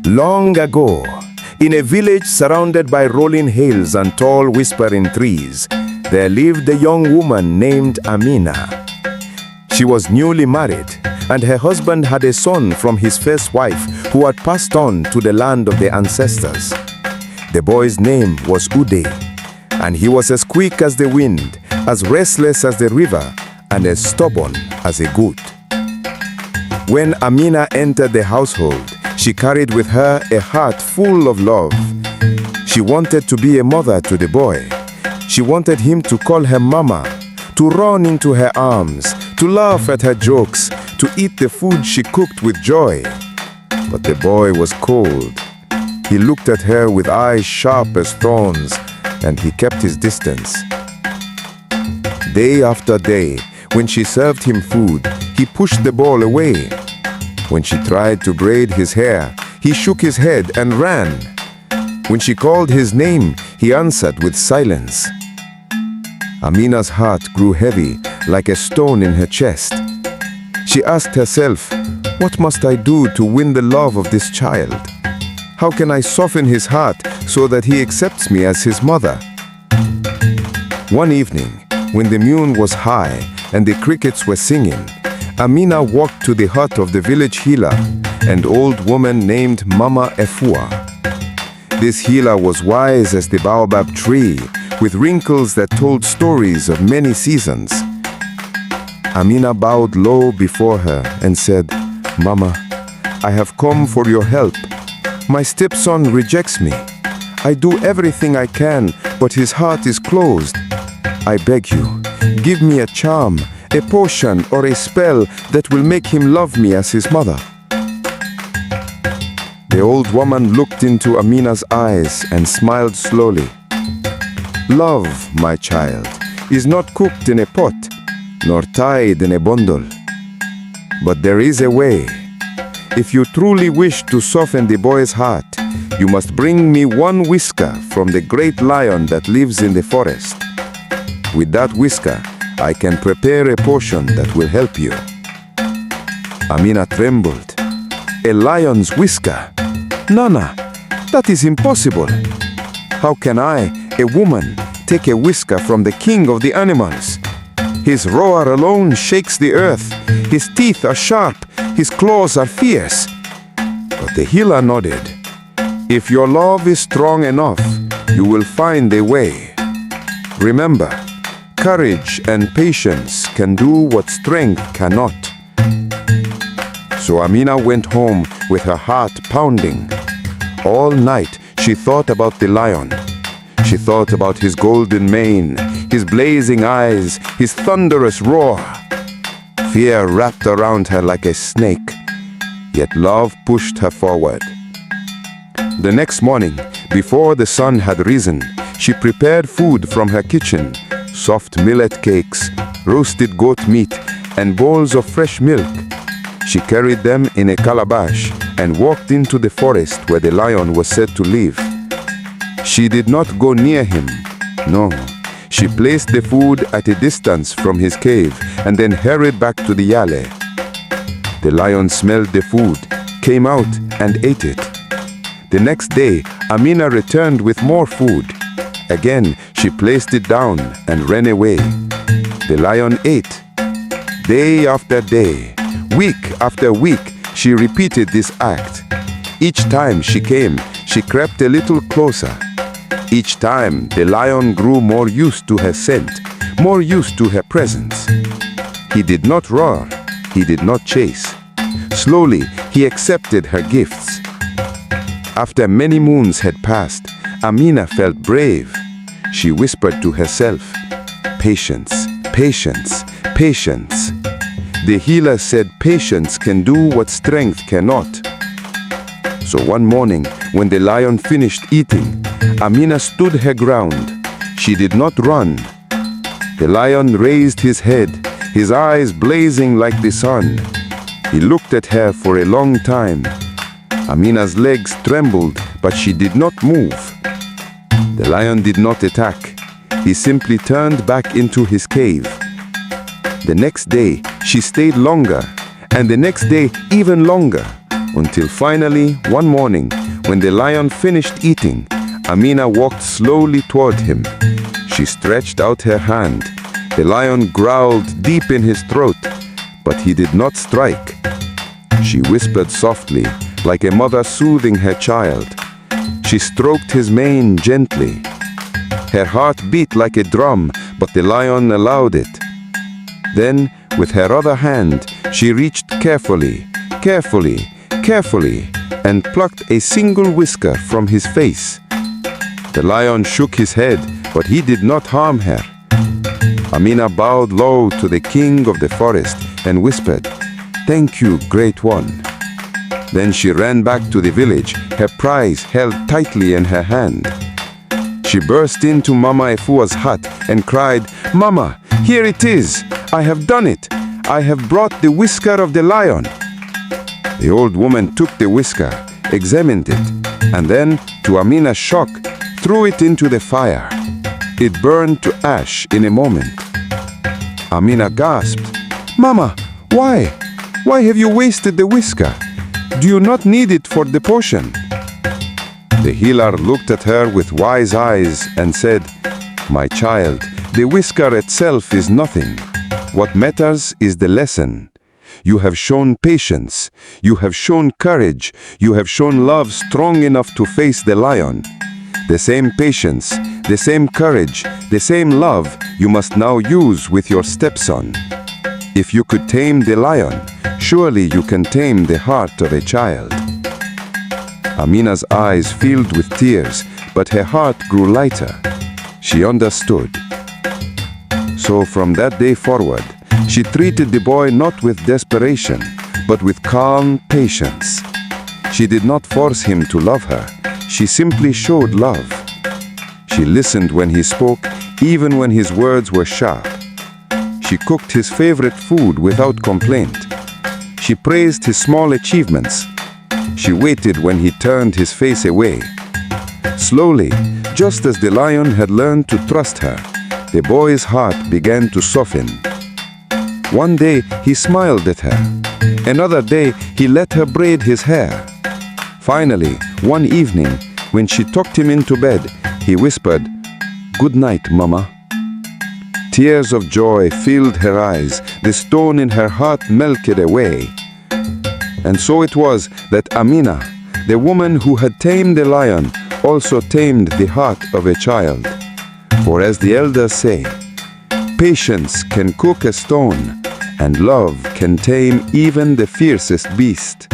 Long ago, in a village surrounded by rolling hills and tall whispering trees, there lived a young woman named Amina. She was newly married, and her husband had a son from his first wife who had passed on to the land of their ancestors. The boy's name was Uday, and he was as quick as the wind, as restless as the river, and as stubborn as a goat. When Amina entered the household, she carried with her a heart full of love. She wanted to be a mother to the boy. She wanted him to call her mama, to run into her arms, to laugh at her jokes, to eat the food she cooked with joy. But the boy was cold. He looked at her with eyes sharp as thorns, and he kept his distance. Day after day, when she served him food, he pushed the bowl away. When she tried to braid his hair, he shook his head and ran. When she called his name, he answered with silence. Amina's heart grew heavy, like a stone in her chest. She asked herself, "What must I do to win the love of this child? How can I soften his heart so that he accepts me as his mother?" One evening, when the moon was high and the crickets were singing, Amina walked to the hut of the village healer, an old woman named Mama Efua. This healer was wise as the baobab tree, with wrinkles that told stories of many seasons. Amina bowed low before her and said, "Mama, I have come for your help. My stepson rejects me. I do everything I can, but his heart is closed. I beg you, give me a charm, a potion or a spell that will make him love me as his mother." The old woman looked into Amina's eyes and smiled slowly. "Love, my child, is not cooked in a pot, nor tied in a bundle. But there is a way. If you truly wish to soften the boy's heart, you must bring me one whisker from the great lion that lives in the forest. With that whisker, I can prepare a potion that will help you." Amina trembled. "A lion's whisker? Nana, that is impossible. How can I, a woman, take a whisker from the king of the animals? His roar alone shakes the earth. His teeth are sharp. His claws are fierce." But the healer nodded. "If your love is strong enough, you will find a way. Remember, courage and patience can do what strength cannot." So Amina went home with her heart pounding. All night she thought about the lion. She thought about his golden mane, his blazing eyes, his thunderous roar. Fear wrapped around her like a snake, yet love pushed her forward. The next morning, before the sun had risen, she prepared food from her kitchen: soft millet cakes, roasted goat meat, and bowls of fresh milk. She carried them in a calabash and walked into the forest where the lion was said to live. She did not go near him. No, she placed the food at a distance from his cave and then hurried back to the yale. The lion smelled the food, came out and ate it. The next day, Amina returned with more food. Again, she placed it down and ran away. The lion ate. Day after day, week after week, she repeated this act. Each time she came, she crept a little closer. Each time, the lion grew more used to her scent, more used to her presence. He did not roar, he did not chase. Slowly, he accepted her gifts. After many moons had passed, Amina felt brave. She whispered to herself, "Patience, patience, patience." The healer said patience can do what strength cannot. So one morning, when the lion finished eating, Amina stood her ground. She did not run. The lion raised his head, his eyes blazing like the sun. He looked at her for a long time. Amina's legs trembled, but she did not move. The lion did not attack. He simply turned back into his cave. The next day, she stayed longer, and the next day even longer. until finally, one morning, when the lion finished eating, Amina walked slowly toward him. She stretched out her hand. The lion growled deep in his throat, but he did not strike. She whispered softly, like a mother soothing her child. She stroked his mane gently. Her heart beat like a drum, but the lion allowed it. Then, with her other hand, she reached carefully, and plucked a single whisker from his face. The lion shook his head, but he did not harm her. Amina bowed low to the king of the forest and whispered, "Thank you, great one." Then she ran back to the village, her prize held tightly in her hand. She burst into Mama Efua's hut and cried, "Mama, here it is! I have done it! I have brought the whisker of the lion!" The old woman took the whisker, examined it, and then, to Amina's shock, threw it into the fire. It burned to ash in a moment. Amina gasped, "Mama, why? Why have you wasted the whisker? Do you not need it for the potion?" The healer looked at her with wise eyes and said, "My child, the whisker itself is nothing. What matters is the lesson. You have shown patience, you have shown courage, you have shown love strong enough to face the lion. The same patience, the same courage, the same love you must now use with your stepson. If you could tame the lion, surely you can tame the heart of a child." Amina's eyes filled with tears, but her heart grew lighter. She understood. So from that day forward, she treated the boy not with desperation, but with calm patience. She did not force him to love her. She simply showed love. She listened when he spoke, even when his words were sharp. She cooked his favorite food without complaint. She praised his small achievements. She waited when he turned his face away. Slowly, just as the lion had learned to trust her, the boy's heart began to soften. One day, he smiled at her. Another day, he let her braid his hair. Finally, one evening, when she tucked him into bed, he whispered, "Good night, Mama." Tears of joy filled her eyes. The stone in her heart melted away. And so it was that Amina, the woman who had tamed the lion, also tamed the heart of a child. For as the elders say, patience can cook a stone, and love can tame even the fiercest beast.